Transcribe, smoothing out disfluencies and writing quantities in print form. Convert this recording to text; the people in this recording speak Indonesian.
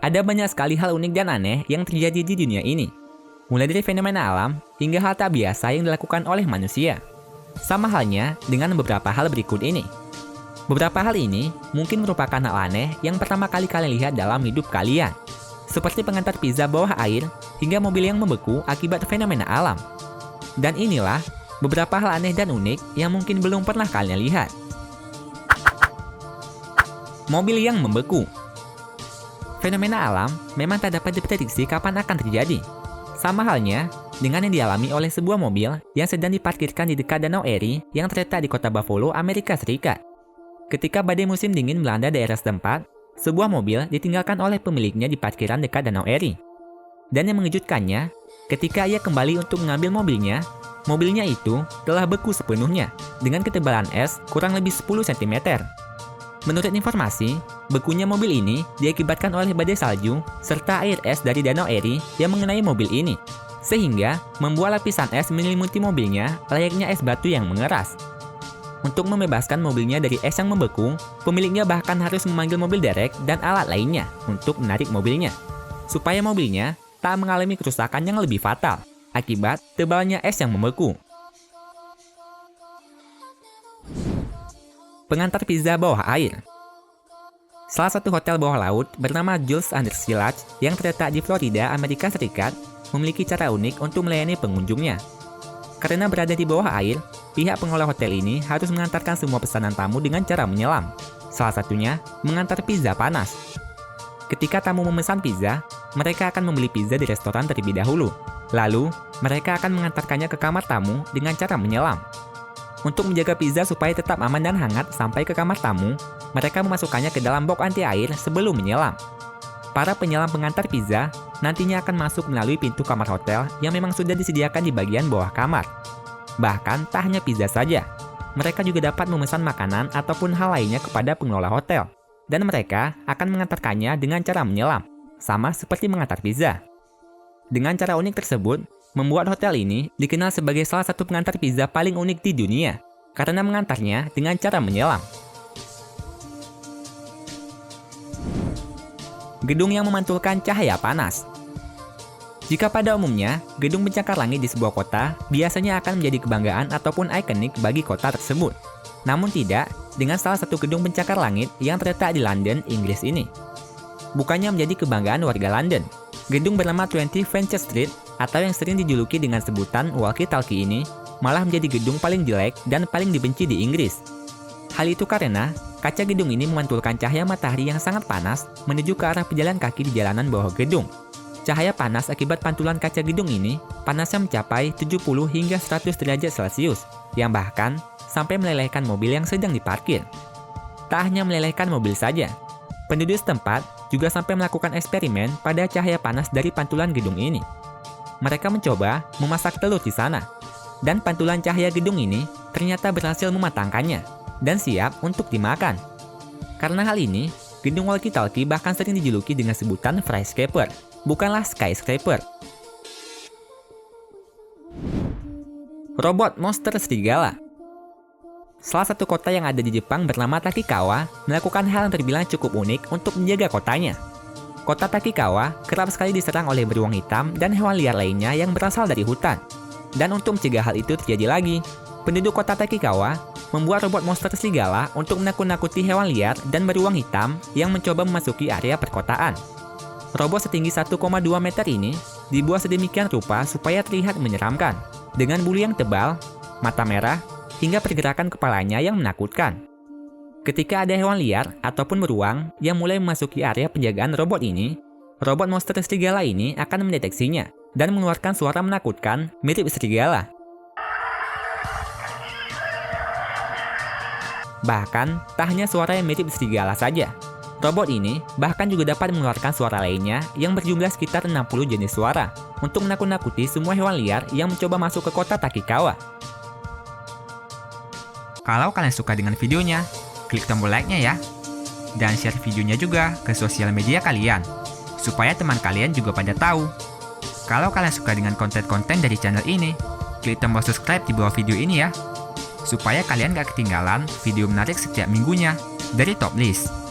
Ada banyak sekali hal unik dan aneh yang terjadi di dunia ini. Mulai dari fenomena alam hingga hal tak biasa yang dilakukan oleh manusia. Sama halnya dengan beberapa hal berikut ini. Beberapa hal ini mungkin merupakan hal aneh yang pertama kali kalian lihat dalam hidup kalian. Seperti pengantar pizza bawah air hingga mobil yang membeku akibat fenomena alam. Dan inilah beberapa hal aneh dan unik yang mungkin belum pernah kalian lihat. Mobil yang membeku. Fenomena alam memang tak dapat diprediksi kapan akan terjadi. Sama halnya dengan yang dialami oleh sebuah mobil yang sedang diparkirkan di dekat Danau Erie yang terletak di kota Buffalo, Amerika Serikat. Ketika badai musim dingin melanda daerah setempat, sebuah mobil ditinggalkan oleh pemiliknya di parkiran dekat Danau Erie. Dan yang mengejutkannya, ketika ia kembali untuk mengambil mobilnya itu telah beku sepenuhnya dengan ketebalan es kurang lebih 10 cm. Menurut informasi, bekunya mobil ini diakibatkan oleh badai salju serta air es dari Danau Erie yang mengenai mobil ini, sehingga membuat lapisan es menyelimuti mobilnya layaknya es batu yang mengeras. Untuk membebaskan mobilnya dari es yang membeku, pemiliknya bahkan harus memanggil mobil derek dan alat lainnya untuk menarik mobilnya, supaya mobilnya tak mengalami kerusakan yang lebih fatal akibat tebalnya es yang membeku. Pengantar pizza bawah air. Salah satu hotel bawah laut bernama Jules Anders Village yang terletak di Florida, Amerika Serikat, memiliki cara unik untuk melayani pengunjungnya. Karena berada di bawah air, pihak pengelola hotel ini harus mengantarkan semua pesanan tamu dengan cara menyelam. Salah satunya, mengantar pizza panas. Ketika tamu memesan pizza, mereka akan membeli pizza di restoran terlebih dahulu. Lalu, mereka akan mengantarkannya ke kamar tamu dengan cara menyelam. Untuk menjaga pizza supaya tetap aman dan hangat sampai ke kamar tamu, mereka memasukkannya ke dalam box anti air sebelum menyelam. Para penyelam pengantar pizza nantinya akan masuk melalui pintu kamar hotel yang memang sudah disediakan di bagian bawah kamar. Bahkan tak hanya pizza saja, mereka juga dapat memesan makanan ataupun hal lainnya kepada pengelola hotel. Dan mereka akan mengantarkannya dengan cara menyelam, sama seperti mengantar pizza. Dengan cara unik tersebut, membuat hotel ini dikenal sebagai salah satu pengantar pizza paling unik di dunia, karena mengantarnya dengan cara menyelam. Gedung yang memantulkan cahaya panas. Jika pada umumnya, gedung pencakar langit di sebuah kota biasanya akan menjadi kebanggaan ataupun ikonik bagi kota tersebut. Namun tidak dengan salah satu gedung pencakar langit yang terletak di London, Inggris ini. Bukannya menjadi kebanggaan warga London, gedung bernama 20 Fenchurch Street atau yang sering dijuluki dengan sebutan walkie-talkie ini malah menjadi gedung paling jelek dan paling dibenci di Inggris. Hal itu karena kaca gedung ini memantulkan cahaya matahari yang sangat panas menuju ke arah pejalan kaki di jalanan bawah gedung. Cahaya panas akibat pantulan kaca gedung ini panasnya mencapai 70 hingga 100 derajat Celcius, yang bahkan sampai melelehkan mobil yang sedang diparkir. Tak hanya melelehkan mobil saja, penduduk setempat juga sampai melakukan eksperimen pada cahaya panas dari pantulan gedung ini. Mereka mencoba memasak telur di sana, dan pantulan cahaya gedung ini ternyata berhasil mematangkannya dan siap untuk dimakan. Karena hal ini, gedung walkie-talkie bahkan sering dijuluki dengan sebutan skyscraper, bukanlah skyscraper. Robot monster serigala. Salah satu kota yang ada di Jepang bernama Takikawa melakukan hal yang terbilang cukup unik untuk menjaga kotanya. Kota Takikawa kerap sekali diserang oleh beruang hitam dan hewan liar lainnya yang berasal dari hutan. Dan untuk mencegah hal itu terjadi lagi, penduduk kota Takikawa membuat robot monster serigala untuk menakut-nakuti hewan liar dan beruang hitam yang mencoba memasuki area perkotaan. Robot setinggi 1,2 meter ini dibuat sedemikian rupa supaya terlihat menyeramkan, dengan bulu yang tebal, mata merah, hingga pergerakan kepalanya yang menakutkan. Ketika ada hewan liar ataupun beruang yang mulai memasuki area penjagaan robot ini, robot monster serigala ini akan mendeteksinya dan mengeluarkan suara menakutkan mirip serigala. Bahkan, tak hanya suara yang mirip serigala saja. Robot ini bahkan juga dapat mengeluarkan suara lainnya yang berjumlah sekitar 60 jenis suara untuk menakut-nakuti semua hewan liar yang mencoba masuk ke kota Takikawa. Kalau kalian suka dengan videonya, klik tombol like-nya ya. Dan share videonya juga ke sosial media kalian, supaya teman kalian juga pada tahu. Kalau kalian suka dengan konten-konten dari channel ini, klik tombol subscribe di bawah video ini ya, supaya kalian gak ketinggalan video menarik setiap minggunya dari Top List.